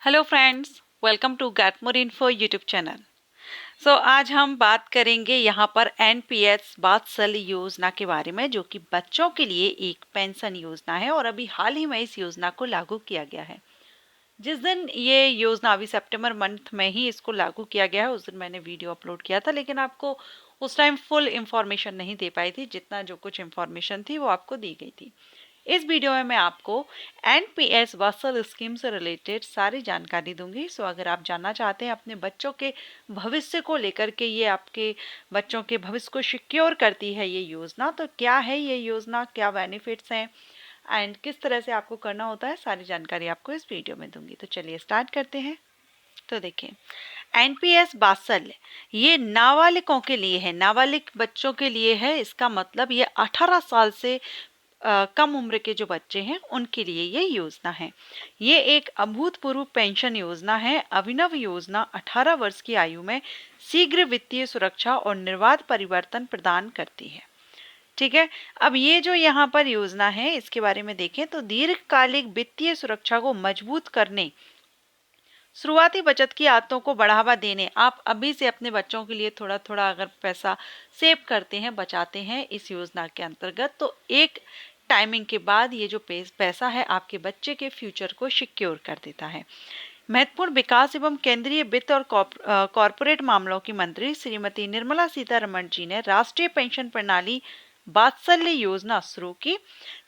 Hello friends, welcome to get more info YouTube channel. आज हम बात करेंगे यहाँ पर एनपीएस वात्सल्य योजना के बारे में, जो कि बच्चों के लिए एक पेंशन योजना है और अभी हाल ही में इस योजना को लागू किया गया है। जिस दिन ये योजना अभी सितंबर मंथ में ही इसको लागू किया गया है, उस दिन मैंने वीडियो अपलोड किया था, लेकिन आपको उस टाइम फुल इंफॉर्मेशन नहीं दे पाई थी। जितना जो कुछ इंफॉर्मेशन थी वो आपको दी गई थी। इस वीडियो में मैं आपको एनपीएस वात्सल स्कीम से रिलेटेड सारी जानकारी दूंगी। अगर आप जानना चाहते हैं अपने बच्चों के भविष्य को लेकर के, ये आपके बच्चों के भविष्य को सिक्योर करती है ये योजना, तो क्या है ये योजना, क्या बेनिफिट्स हैं एंड किस तरह से आपको करना होता है, सारी जानकारी आपको इस वीडियो में दूंगी। तो चलिए स्टार्ट करते हैं। तो देखिए, एनपीएस वात्सल्य ये नाबालिगों के लिए है, नाबालिग बच्चों के लिए है। इसका मतलब ये 18 साल से कम उम्र के जो बच्चे हैं उनके लिए ये योजना है। ये एक अभूतपूर्व पेंशन योजना है। अभिनव योजना 18 वर्ष की आयु में शीघ्र वित्तीय सुरक्षा और निर्बाध परिवर्तन प्रदान करती है। ठीक है, अब ये जो यहाँ पर योजना है इसके बारे में देखें तो दीर्घकालिक वित्तीय सुरक्षा को मजबूत करने, शुरुआती बचत की आदतों को बढ़ावा देने, आप अभी से अपने बच्चों के लिए थोड़ा थोड़ा अगर पैसा सेव करते हैं, बचाते हैं इस योजना के अंतर्गत, तो एक टाइमिंग के बाद ये जो पैसा है आपके बच्चे के फ्यूचर को सिक्योर कर देता है। महत्वपूर्ण विकास एवं केंद्रीय वित्त और कॉरपोरेट मामलों की मंत्री श्रीमती निर्मला सीतारमण जी ने राष्ट्रीय पेंशन प्रणाली वात्सल्य योजना शुरू की।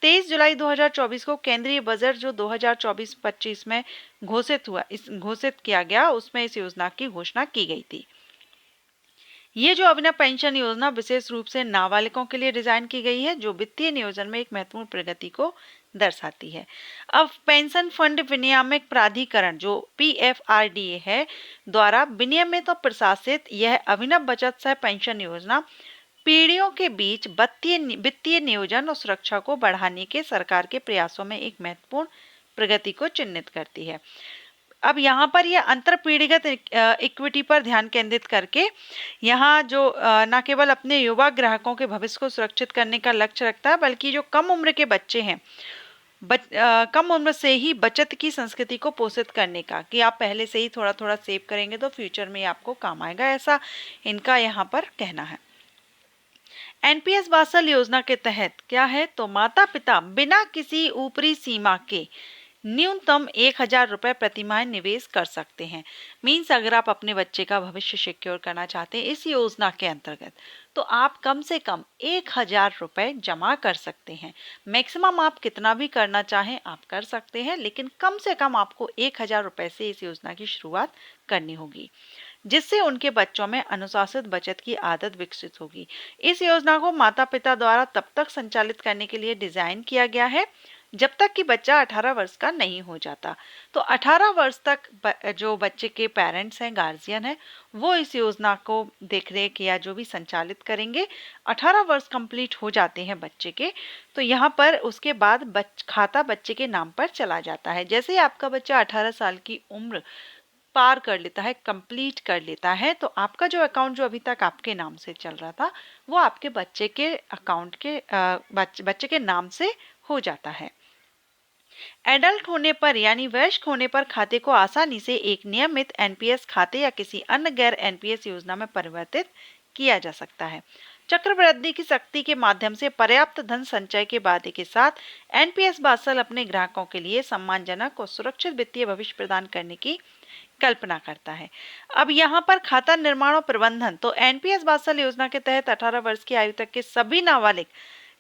23 जुलाई 2024 को केंद्रीय बजट जो 2024-25 में घोषित किया गया, उसमें इस योजना की घोषणा की गई थी। ये जो अभिनव पेंशन योजना विशेष रूप से नाबालिगों के लिए डिजाइन की गई है, जो वित्तीय नियोजन में एक महत्वपूर्ण प्रगति को दर्शाती है। अब पेंशन फंड विनियामक प्राधिकरण जो पीएफआरडीए है द्वारा विनियमित और प्रशासित यह अभिनव बचत सह पेंशन योजना पीढ़ियों के बीच वित्तीय नियोजन और सुरक्षा को बढ़ाने के सरकार के प्रयासों में एक महत्वपूर्ण प्रगति को चिन्हित करती है। अब यहाँ पर यह अंतरपीढ़ीगत इक्विटी पर ध्यान केंद्रित करके यहाँ जो न केवल अपने युवा ग्राहकों के भविष्य को सुरक्षित करने का लक्ष्य रखता है, बल्कि जो कम उम्र के बच्चे हैं कम उम्र से ही बचत की संस्कृति को पोषित करने का, कि आप पहले से ही थोड़ा थोड़ा सेव करेंगे तो फ्यूचर में आपको काम आएगा, ऐसा इनका यहाँ पर कहना है। एनपीएस वात्सल्य योजना के तहत क्या है, तो माता पिता बिना किसी ऊपरी सीमा के न्यूनतम 1000 रुपए प्रतिमाह निवेश कर सकते हैं। मीन्स अगर आप अपने बच्चे का भविष्य सिक्योर करना चाहते हैं इस योजना के अंतर्गत, तो आप कम से कम 1000 रुपए जमा कर सकते हैं। मैक्सिमम आप कितना भी करना चाहें आप कर सकते हैं, लेकिन कम से कम आपको 1000 रुपए से इस योजना की शुरुआत करनी होगी, जिससे उनके बच्चों में अनुशासित बचत की आदत विकसित होगी। इस योजना को माता पिता द्वारा तब तक संचालित करने के लिए डिजाइन किया गया है जब तक कि बच्चा 18 वर्ष का नहीं हो जाता। तो 18 वर्ष तक जो बच्चे के पेरेंट्स हैं, गार्जियन हैं, वो इस योजना को देखरेख या जो भी संचालित करेंगे। 18 वर्ष कंप्लीट हो जाते हैं बच्चे के, तो यहाँ पर उसके बाद खाता बच्चे के नाम पर चला जाता है। जैसे ही आपका बच्चा 18 साल की उम्र पार कर लेता है, कंप्लीट कर लेता है, तो आपका जो अकाउंट जो अभी तक आपके नाम से चल रहा था वो आपके बच्चे के अकाउंट के बच्चे के नाम से हो जाता है। एडल्ट होने पर यानी वयस्क होने पर खाते को आसानी से एक नियमित एनपीएस खाते या किसी अन्य गैर एनपीएस योजना में परिवर्तित किया जा सकता है। चक्रवृद्धि की शक्ति के माध्यम से पर्याप्त धन संचय के वादे के साथ एनपीएस वात्सल अपने ग्राहकों के लिए सम्मानजनक और सुरक्षित वित्तीय भविष्य प्रदान करने की कल्पना करता है। अब यहाँ पर खाता निर्माण और प्रबंधन, तो एनपीएस वात्सल योजना के तहत 18 वर्ष की आयु तक के सभी नाबालिग,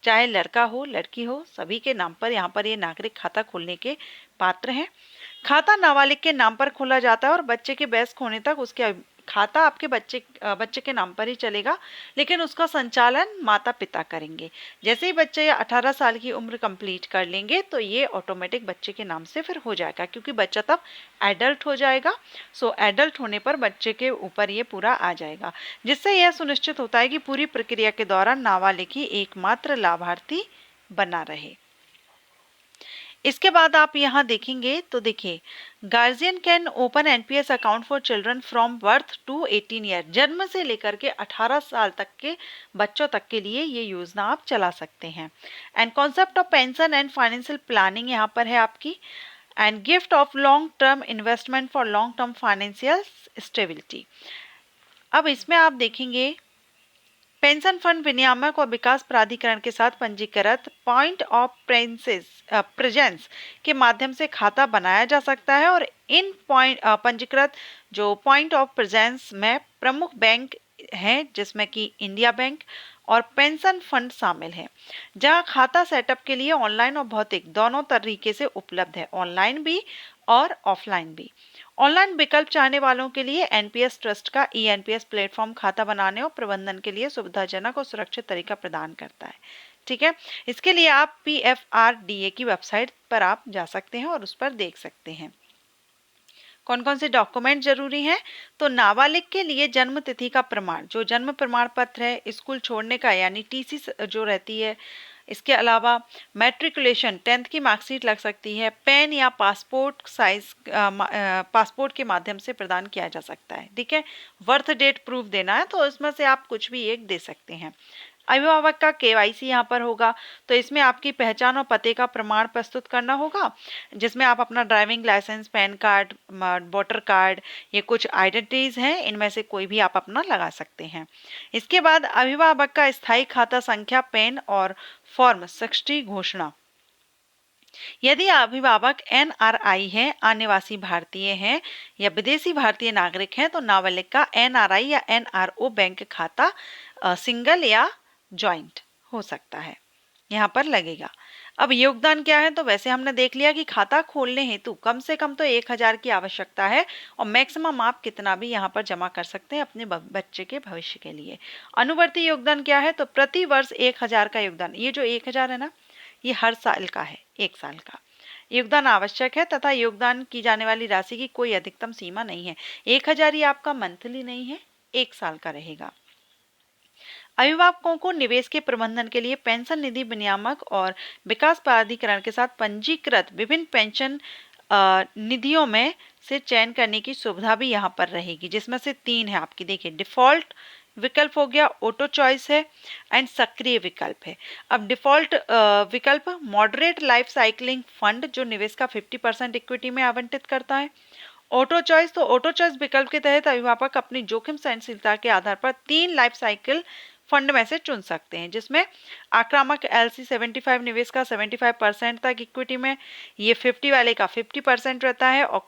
चाहे लड़का हो लड़की हो, सभी के नाम पर यहाँ पर ये नागरिक खाता खोलने के पात्र हैं। खाता नाबालिग के नाम पर खोला जाता है और बच्चे के वयस्क होने तक उसके खाता आपके बच्चे के नाम पर ही चलेगा, लेकिन उसका संचालन माता पिता करेंगे। जैसे ही बच्चे 18 साल की उम्र कंप्लीट कर लेंगे तो ये ऑटोमेटिक बच्चे के नाम से फिर हो जाएगा, क्योंकि बच्चा तब एडल्ट हो जाएगा। एडल्ट होने पर बच्चे के ऊपर ये पूरा आ जाएगा, जिससे यह सुनिश्चित होता है कि पूरी प्रक्रिया के दौरान नाबालिग ही एकमात्र लाभार्थी बना रहे। इसके बाद आप यहाँ देखेंगे तो देखिए, guardian can open NPS account for children from birth to 18 year, जन्म से लेकर के 18 साल तक के बच्चों तक के लिए ये योजना आप चला सकते हैं। And concept of pension and financial planning यहाँ पर है आपकी। And gift of long term investment for long term financial stability. अब इसमें आप देखेंगे पेंशन फंड विनियामक और विकास प्राधिकरण के साथ पंजीकृत पॉइंट ऑफ प्रेजेंस के माध्यम से खाता बनाया जा सकता है और इन पंजीकृत जो पॉइंट ऑफ प्रेजेंस में प्रमुख बैंक हैं जिसमें कि इंडिया बैंक और पेंशन फंड शामिल है, जहां खाता सेटअप के लिए ऑनलाइन और भौतिक दोनों तरीके से उपलब्ध है, ऑनलाइन भी और ऑफलाइन भी। ऑनलाइन विकल्प चाहने वालों के लिए एनपीएस ट्रस्ट का ई एनपीएस प्लेटफॉर्म खाता बनाने और प्रबंधन के लिए सुविधाजनक और सुरक्षित तरीका प्रदान करता है। ठीक है, इसके लिए आप पीएफआरडीए की वेबसाइट पर आप जा सकते हैं और उस पर देख सकते हैं कौन कौन से डॉक्यूमेंट जरूरी हैं। तो नाबालिग के लिए जन्म तिथि का प्रमाण, जो जन्म प्रमाण पत्र है, स्कूल छोड़ने का यानी टीसी जो रहती है, इसके अलावा मैट्रिकुलेशन 10th की मार्कशीट लग सकती है, पेन या पासपोर्ट साइज पासपोर्ट के माध्यम से प्रदान किया जा सकता है। ठीक है, बर्थ डेट प्रूफ देना है तो इसमें से आप कुछ भी एक दे सकते हैं। अभिभावक का केवाईसी यहाँ पर होगा, तो इसमें आपकी पहचान और पते का प्रमाण प्रस्तुत करना होगा, जिसमें आप अपना driving licence, PAN card, voter card, ये कुछ आइडेंटिटीज हैं, इनमें से कोई भी आप अपना लगा सकते हैं। इसके बाद अभिभावक का स्थायी खाता संख्या, पैन और फॉर्म 60 घोषणा। यदि अभिभावक एनआरआई है, अनिवासी भारतीय हैं या विदेशी भारतीय नागरिक हैं, तो नाबालिग का एनआरआई या एनआरओ बैंक खाता सिंगल या जॉइंट हो सकता है, यहाँ पर लगेगा। अब योगदान क्या है, तो वैसे हमने देख लिया कि खाता खोलने हेतु कम से कम तो 1000 की आवश्यकता है और मैक्सिमम आप कितना भी यहाँ पर जमा कर सकते हैं अपने बच्चे के भविष्य के लिए। अनुवर्ती योगदान क्या है, तो प्रति वर्ष 1000 का योगदान, ये जो 1000 है ना, ये हर साल का है, 1 साल का योगदान आवश्यक है तथा योगदान की जाने वाली राशि की कोई अधिकतम सीमा नहीं है। 1000 ही आपका मंथली नहीं है, 1 साल का रहेगा। अभिभावकों को निवेश के प्रबंधन के लिए पेंशन निधि विनियामक और विकास प्राधिकरण के साथ पंजीकृत विभिन्न पेंशन निधियों में से चयन करने की सुविधा भी यहाँ पर रहेगी, जिसमें से 3 है आपकी। देखिए, डिफॉल्ट विकल्प हो गया, ऑटो चॉइस है एंड सक्रिय विकल्प है। अब डिफॉल्ट विकल्प मॉडरेट लाइफ साइकिलिंग फंड जो निवेश का 50% इक्विटी में आवंटित करता है। ऑटो चॉइस, तो ऑटो चॉइस विकल्प के तहत अभिभावक अपनी जोखिम सहनशीलता के आधार पर 3 लाइफ साइकिल फंड में से चुन सकते हैं, जिसमें आक्रामक एलसी 75 निवेश का 75% तक इक्विटी में, ये 50 वाले का 50% रहता है और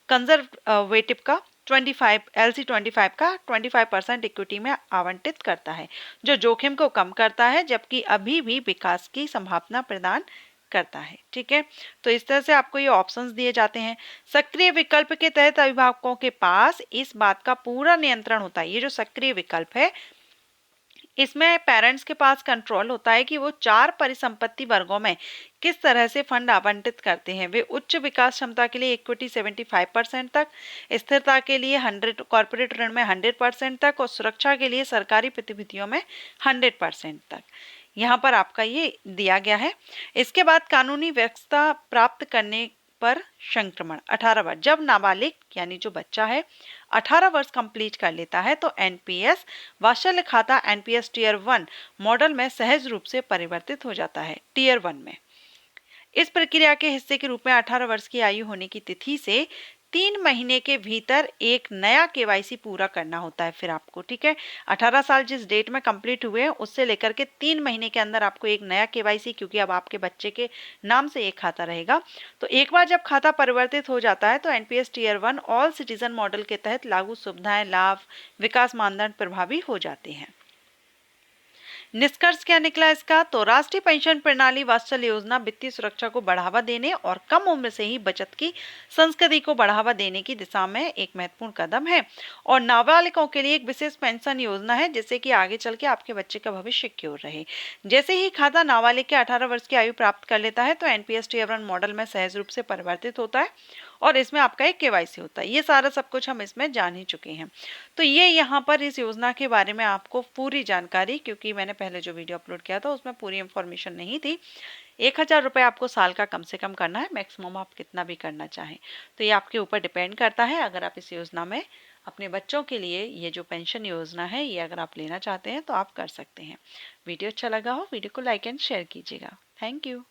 कंजर्वेटिव का 25 एलसी 25 का 25% इक्विटी में आवंटित करता है, जो जोखिम को कम करता है जबकि अभी भी विकास की संभावना प्रदान करता है। ठीक है, तो इस तरह से आपको ये ऑप्शंस दिए जाते हैं। सक्रिय विकल्प के तहत अभिभावकों के पास इस बात का पूरा नियंत्रण होता है। ये जो सक्रिय विकल्प है, इसमें पेरेंट्स के पास कंट्रोल होता है कि वो 4 परिसंपत्ति वर्गों में किस तरह से फंड आवंटित करते हैं। वे उच्च विकास क्षमता के लिए इक्विटी 75% तक, स्थिरता के लिए 100, कॉर्पोरेट ऋण में 100% तक और सुरक्षा के लिए सरकारी प्रतिभूतियों में 100% तक, यहाँ पर आपका ये दिया गया है। इसके बाद कानूनी व्यवस्था प्राप्त करने पर संक्रमण 18 वर्ष, जब नाबालिग यानी जो बच्चा है 18 वर्ष कंप्लीट कर लेता है तो एनपीएस वात्सल्य खाता एनपीएस टीयर 1 मॉडल में सहज रूप से परिवर्तित हो जाता है टीयर 1 में। इस प्रक्रिया के हिस्से के रूप में 18 वर्ष की आयु होने की तिथि से 3 महीने के भीतर एक नया केवाईसी पूरा करना होता है फिर आपको। ठीक है, 18 साल जिस डेट में कंप्लीट हुए हैं उससे लेकर के 3 महीने के अंदर आपको एक नया केवाईसी, क्योंकि अब आपके बच्चे के नाम से एक खाता रहेगा, तो एक बार जब खाता परिवर्तित हो जाता है तो NPS tier 1 all citizen model के तहत लागू सुविधाएं, लाभ, विकास मानदंड प्रभावी हो जाते हैं। निष्कर्ष क्या निकला इसका, तो राष्ट्रीय पेंशन प्रणाली वात्सल्य योजना वित्तीय सुरक्षा को बढ़ावा देने और कम उम्र से ही बचत की संस्कृति को बढ़ावा देने की दिशा में एक महत्वपूर्ण कदम है और नाबालिगों के लिए एक विशेष पेंशन योजना है, जिससे कि आगे चल के आपके बच्चे का भविष्य सिक्योर रहे। जैसे ही खाता नाबालिग के 18 वर्ष की आयु प्राप्त कर लेता है तो एनपीएस टीयर 1 मॉडल में सहज रूप से परिवर्तित होता है और इसमें आपका एक केवाईसी होता है। ये सारा सब कुछ हम इसमें जान ही चुके हैं। तो ये यहाँ पर इस योजना के बारे में आपको पूरी जानकारी, क्योंकि मैंने पहले जो वीडियो अपलोड किया था उसमें पूरी इंफॉर्मेशन नहीं थी। 1000 रुपये आपको साल का कम से कम करना है, मैक्सिमम आप कितना भी करना चाहें, तो ये आपके ऊपर डिपेंड करता है। अगर आप इस योजना में अपने बच्चों के लिए ये जो पेंशन योजना है ये अगर आप लेना चाहते हैं तो आप कर सकते हैं। वीडियो अच्छा लगा हो वीडियो को लाइक एंड शेयर कीजिएगा। Thank you.